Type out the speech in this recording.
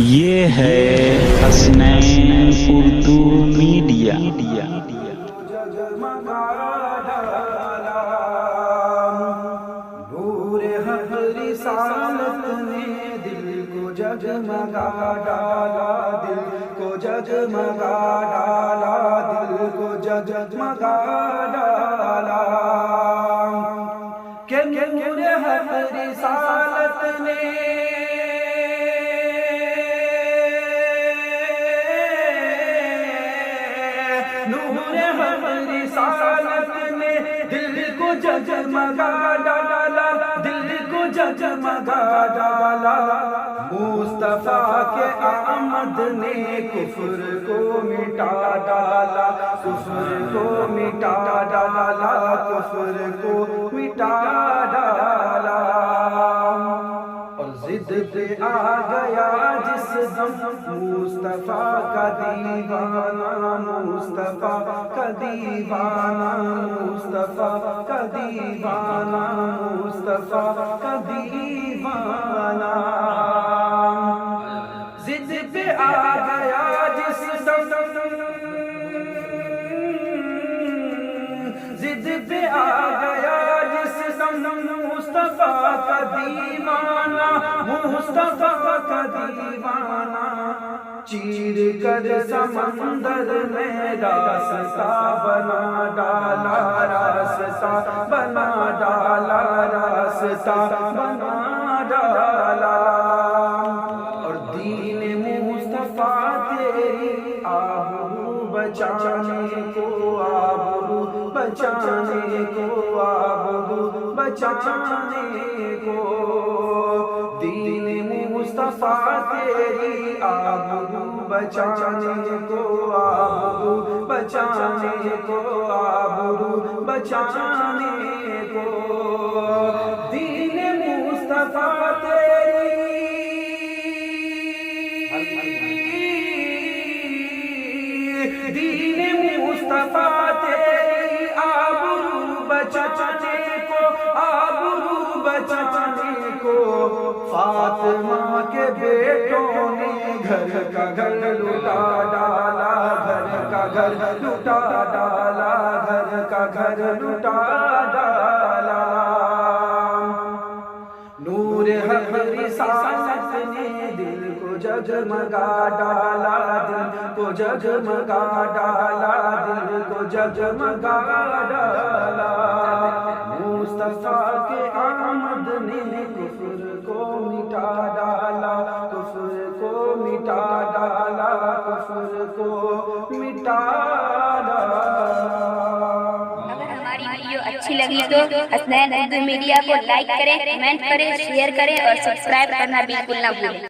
یہ ہے حسنین اردو میڈیا۔ نور حق رسالت نے دل کو جگمگا ڈالا، دل کو جگمگا ڈالا، دل کو جگمگا ڈالا کہ نور حق رسالت نے رسالت نے دل کو جگمگا ڈالا، دل کو جگمگا ڈالا۔ مصطفیٰ کے آمد نے کفر کو مٹا ڈالا، کفر کو مٹا ڈالا، کفر کو مٹا ڈالا۔ اور ضد پہ آ گیا جس دم مصطفیٰ کا دیوانہ، مصطفیٰ کا دیوانہ، مصطفیٰ کا دیوانہ، مصطفیٰ کا دیوانہ۔ ضد پہ آ گیا جس دم، ضد پہ آ گیا جس دم مصطفیٰ کا دیوانہ، مصطفیٰ کا دیوانہ۔ چیر کر سمندر میں راستہ بنا ڈالا، راستہ بنا ڈالا، راستہ بنا ڈالا۔ اور دین مصطفیٰ تیری آبرو بچانے کو، آبرو بچانے کو، آبرو بچانے کو۔ دین مصطفیٰ تیری آبرو بچانے کو، آبرو بچانے کو، آبرو بچانے کو۔ دین مصطفیٰ تیری، دین مصطفیٰ تیری آبرو بچانے کو، آبرو بچانے کو۔ فاطمہ کے بیٹوں نے گھر کا گھر لٹا ڈالا، گھر کا گھر لٹا ڈالا، گھر کا گھر لٹا ڈالا۔ نور حق رسالت نے دل کو جگمگا ڈالا، دل کو جگمگا ڈالا، دل کو جگمگا ڈالا۔ مصطفیٰ کے آمد نے کفر کو مٹا ڈالا، کفر کو مٹا ڈالا، کفر کو مٹا ڈالا۔ اگر ہماری ویڈیو اچھی لگی تو حسنین اردو میڈیا کو لائک کریں، کمنٹ کریں، شیئر کریں اور سبسکرائب کرنا بالکل نہ بھولیں۔